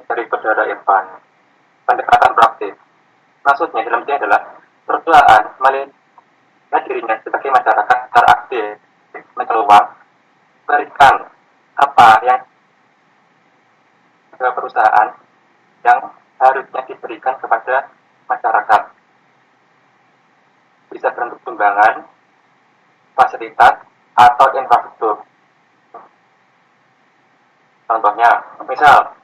dari saudara Irfan. Pendekatan proaktif. Maksudnya dalam ini adalah perusahaan melihat dirinya sebagai masyarakat secara aktif, mencoba memberikan apa yang ke perusahaan yang harusnya diberikan kepada masyarakat. Bisa bentuk sumbangan, fasilitas, atau infrastruktur. Contohnya, misal,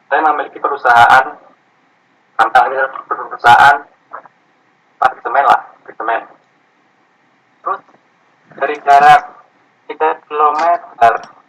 saya memiliki perusahaan, tantangannya perusahaan pabrik semen lah, pabrik semen. Terus, dari jarak 3 kilometer